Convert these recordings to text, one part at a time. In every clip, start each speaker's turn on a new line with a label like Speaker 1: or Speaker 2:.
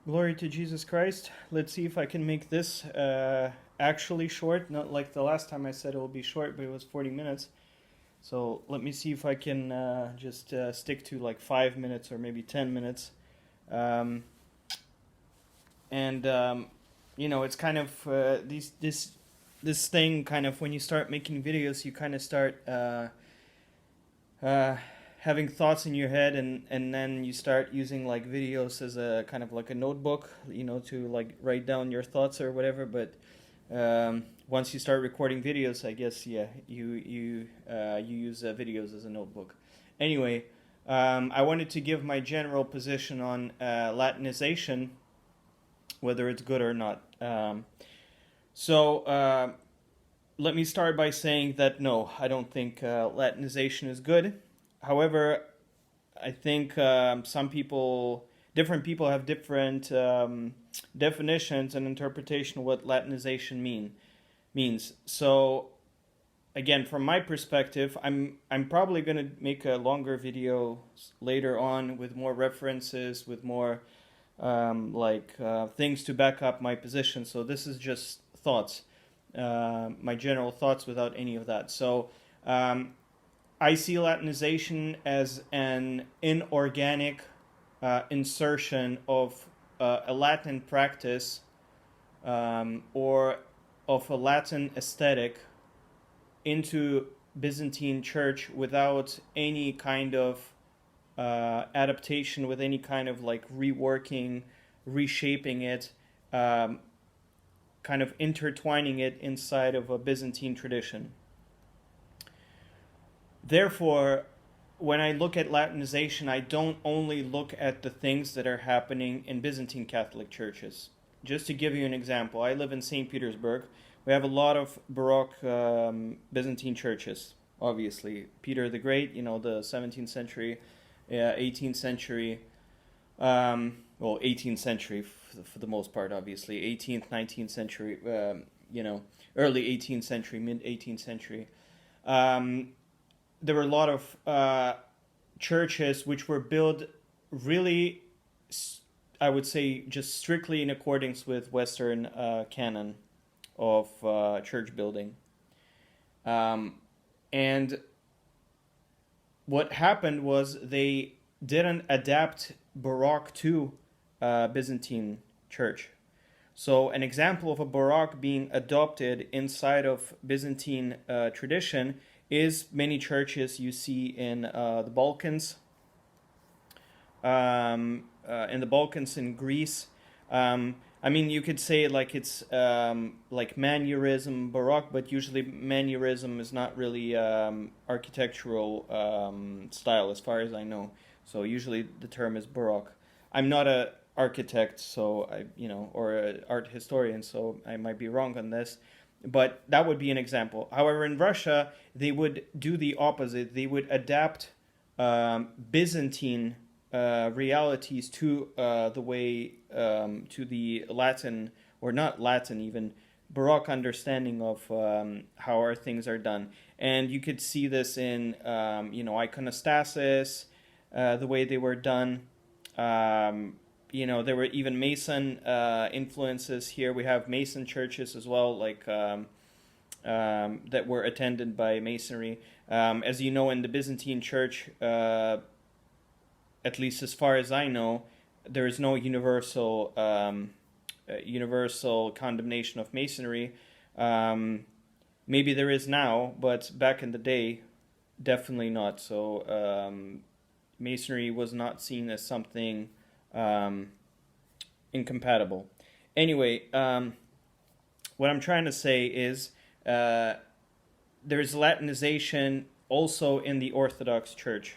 Speaker 1: Glory to Jesus Christ. Let's see if I can make this actually short. Not like the last time I said it will be short, but it was 40 minutes. So let me see if I can just stick to like 5 minutes or maybe 10 minutes. Um, and it's kind of this thing. Kind of when you start making videos, you kind of start uh, having thoughts in your head, and then you start using like videos as a kind of like a notebook, to like write down your thoughts or whatever. But once you start recording videos, I guess you use videos as a notebook. Anyway, I wanted to give my general position on Latinization, whether it's good or not. So let me start by saying that no, I don't think Latinization is good. However, I think different people have different definitions and interpretation of what Latinization means. So again, from my perspective, I'm probably going to make a longer video later on with more references, with more things to back up my position. So this is just thoughts, my general thoughts without any of that. So I see Latinization as an inorganic insertion of a Latin practice or of a Latin aesthetic into Byzantine Church without any kind of adaptation, with any kind of like reworking, reshaping it, kind of intertwining it inside of a Byzantine tradition. Therefore, when I look at Latinization, I don't only look at the things that are happening in Byzantine Catholic churches. Just to give you an example, I live in St. Petersburg. We have a lot of Baroque Byzantine churches, obviously. Peter the Great, the 17th century, 18th century, 18th century for the most part, obviously. 18th, 19th century, early 18th century, mid 18th century. There were a lot of churches which were built really, I would say, just strictly in accordance with Western canon of church building. And what happened was they didn't adapt Baroque to Byzantine church. So an example of a Baroque being adopted inside of Byzantine tradition is many churches you see in the Balkans, in Greece. You could say like it's like Manierism, Baroque, but usually Manierism is not really architectural style, as far as I know. So usually the term is Baroque. I'm not a architect, so or an art historian, so I might be wrong on this. But that would be an example. However, in Russia, they would do the opposite. They would adapt Byzantine realities to the way to the Latin, or not Latin even, Baroque understanding of how our things are done. And you could see this in iconostasis, the way they were done. There were even Mason influences here. We have Mason churches as well, like that were attended by Masonry. As you know, in the Byzantine Church, at least as far as I know, there is no universal condemnation of Masonry. Maybe there is now, but back in the day, definitely not. So Masonry was not seen as something incompatible. Anyway, what I'm trying to say is there's Latinization also in the Orthodox Church.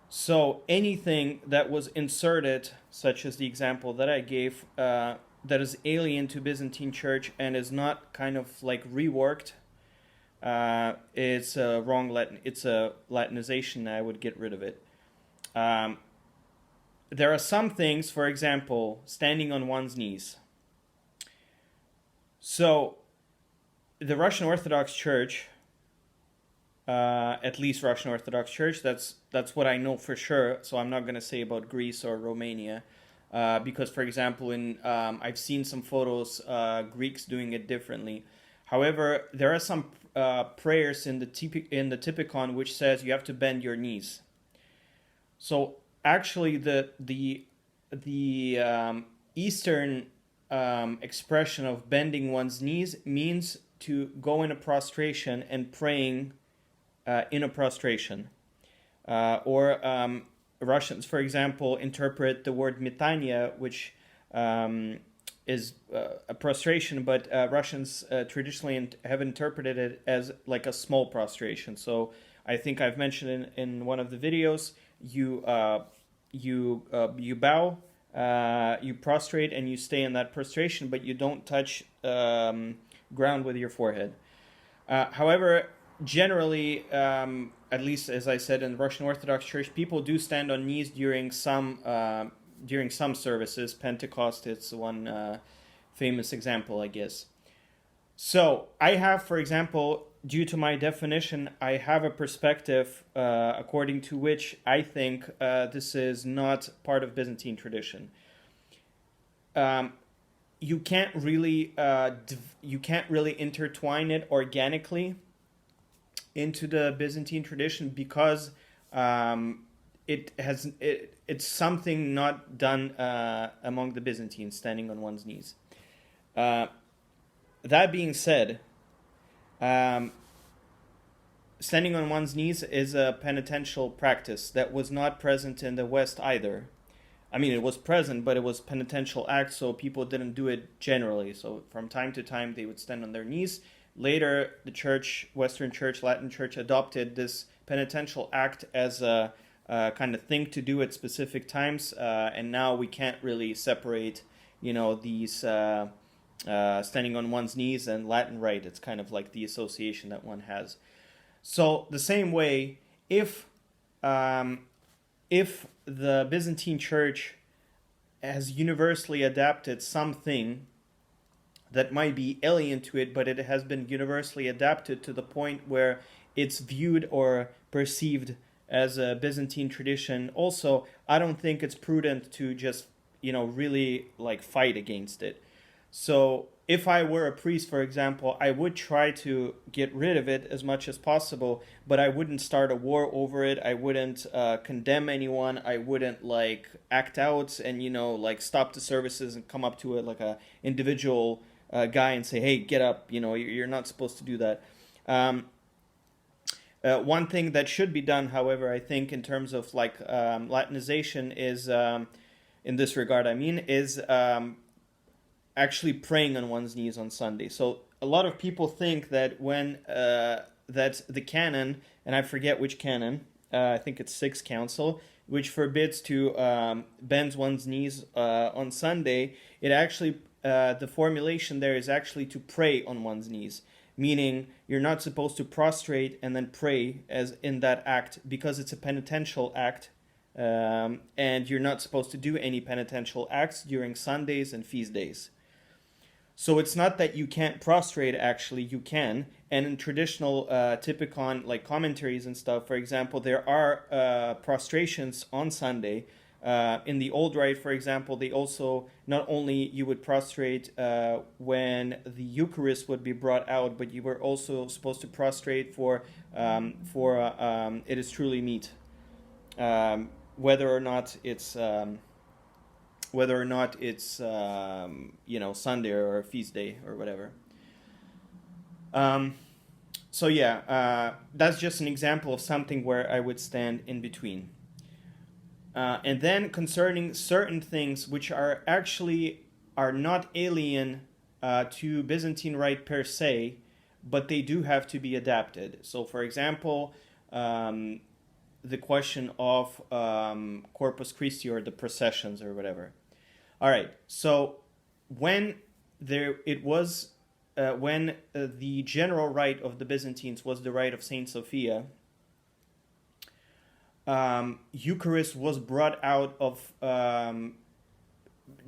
Speaker 1: So anything that was inserted, such as the example that I gave, that is alien to Byzantine Church and is not kind of like reworked, it's a wrong Latin. It's a Latinization. I would get rid of it. There are some things, for example, standing on one's knees. So, the Russian Orthodox Church, at least Russian Orthodox Church, that's what I know for sure, so I'm not going to say about Greece or Romania. because, for example, in I've seen some photos, Greeks doing it differently. However, there are some prayers in the Typicon which says you have to bend your knees. So actually, the Eastern expression of bending one's knees means to go in a prostration and praying in a prostration. Or Russians, for example, interpret the word metania, which is a prostration, but Russians traditionally have interpreted it as like a small prostration. So I think I've mentioned in one of the videos, you bow, you prostrate, and you stay in that prostration, but you don't touch ground with your forehead. However, generally, at least as I said in the Russian Orthodox Church, people do stand on knees during some services. Pentecost is one famous example, I guess. So I have, for example, due to my definition, I have a perspective according to which I think this is not part of Byzantine tradition. You can't really intertwine it organically into the Byzantine tradition because it's something not done among the Byzantines, standing on one's knees. That being said, standing on one's knees is a penitential practice that was not present in the West either. I mean, it was present, but it was penitential act, so people didn't do it generally. So from time to time, they would stand on their knees. Later, the Church, Western Church, Latin Church, adopted this penitential act as a kind of thing to do at specific times, and now we can't really separate, these standing on one's knees and Latin rite. It's kind of like the association that one has. So the same way, if the Byzantine Church has universally adapted something that might be alien to it, but it has been universally adapted to the point where it's viewed or perceived as a Byzantine tradition also, I don't think it's prudent to just, really like fight against it. So if I were a priest, for example, I would try to get rid of it as much as possible, but I wouldn't start a war over it. I wouldn't condemn anyone. I wouldn't act out and stop the services and come up to it like a individual guy and say, "Hey, get up! You're not supposed to do that." One thing that should be done, however, I think in terms of Latinization is, in this regard, is actually praying on one's knees on Sunday. So a lot of people think that when that the canon, and I forget which canon, I think it's Sixth Council, which forbids to bend one's knees on Sunday. It actually the formulation there is actually to pray on one's knees, meaning you're not supposed to prostrate and then pray as in that act because it's a penitential act, and you're not supposed to do any penitential acts during Sundays and feast days. So it's not that you can't prostrate, actually you can. And in traditional Typicon commentaries and stuff, for example, there are prostrations on Sunday. In the Old Rite, for example, they also, not only you would prostrate when the Eucharist would be brought out, but you were also supposed to prostrate for it is truly meat, whether or not it's Sunday or a feast day or whatever. So yeah, that's just an example of something where I would stand in between. And then concerning certain things which are not alien to Byzantine rite per se, but they do have to be adapted. So for example, the question of Corpus Christi or the processions or whatever. All right, so when the general rite of the Byzantines was the rite of Saint Sophia, Eucharist was brought out of,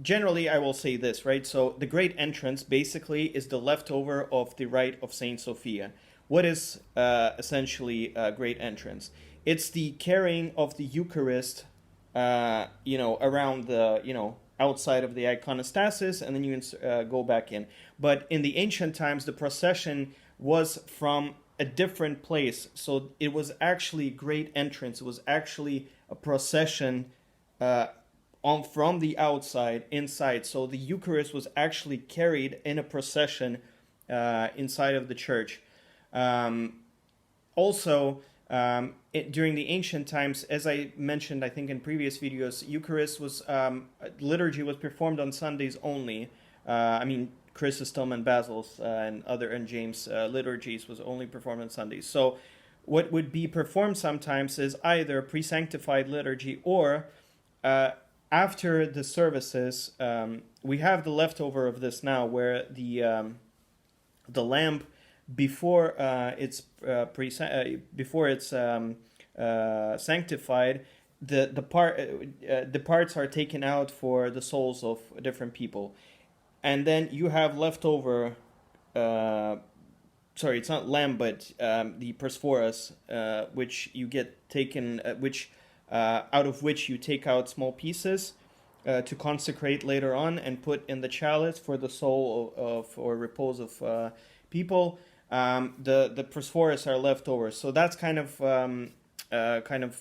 Speaker 1: generally I will say this, right? So the great entrance basically is the leftover of the rite of Saint Sophia. What is essentially a great entrance? It's the carrying of the Eucharist, around the, outside of the iconostasis, and then you go back in. But in the ancient times, the procession was from a different place, so it was actually great entrance. It was actually a procession from the outside inside. So the Eucharist was actually carried in a procession inside of the church. Also, during the ancient times, as I mentioned, I think in previous videos, Eucharist was liturgy was performed on Sundays only. I mean, Chrysostom and Basil's and James liturgies was only performed on Sundays. So, what would be performed sometimes is either pre-sanctified liturgy or after the services. We have the leftover of this now, where the lamp before it's sanctified, the parts are taken out for the souls of different people, and then you have leftover. Sorry, it's not lamb, but the prosphorus, which you get taken, out of which you take out small pieces to consecrate later on and put in the chalice for the soul of or repose of people. The prosphorus are left over, so that's kind of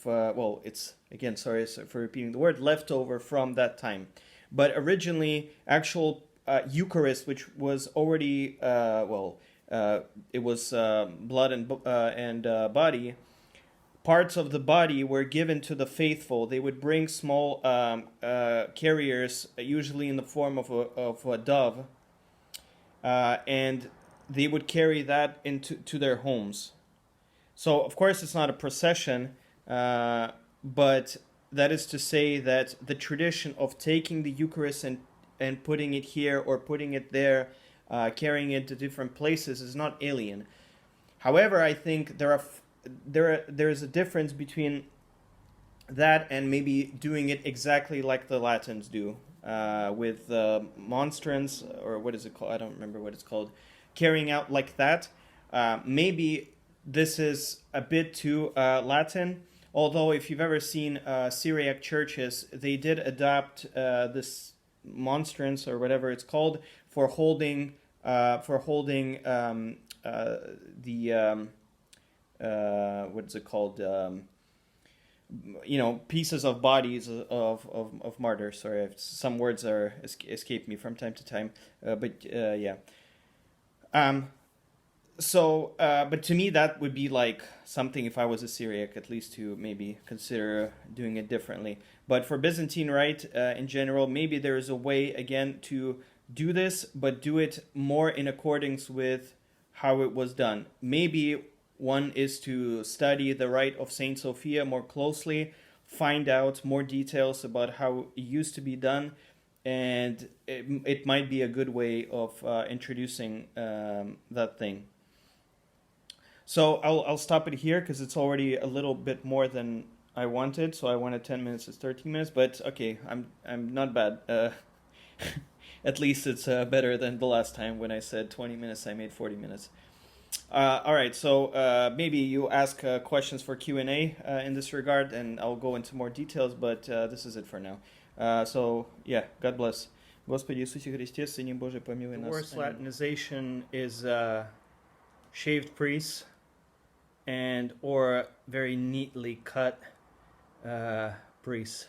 Speaker 1: well, it's again, sorry for repeating the word, leftover from that time. But originally, actual Eucharist, which was already it was blood and body. Parts of the body were given to the faithful. They would bring small carriers, usually in the form of a dove, and they would carry that into their homes. So, of course, it's not a procession, but that is to say that the tradition of taking the Eucharist and putting it here or putting it there, carrying it to different places is not alien. However, I think there is a difference between that and maybe doing it exactly like the Latins do, with monstrance, or what is it called? I don't remember what it's called. Carrying out like that. Maybe this is a bit too Latin, although if you've ever seen Syriac churches, they did adopt this monstrance or whatever it's called for holding what is it called? Pieces of bodies of martyrs. Sorry, some words escape me from time to time, but yeah. But to me, that would be like something, if I was a Syriac, at least to maybe consider doing it differently. But for Byzantine Rite, in general, maybe there is a way, again, to do this, but do it more in accordance with how it was done. Maybe one is to study the Rite of Saint Sophia more closely, find out more details about how it used to be done, and it might be a good way of introducing that thing. So I'll stop it here because it's already a little bit more than I wanted. So I wanted 10 minutes, it's 13 minutes, but okay, I'm not bad. At least it's better than the last time when I said 20 minutes, I made 40 minutes. All right, so maybe you ask questions for Q&A in this regard, and I'll go into more details, but this is it for now. So, yeah, God bless. Господи Иисусе Христе, Сыне Божий, помилуй нас. The worst Latinization is shaved priests and or very neatly cut priests.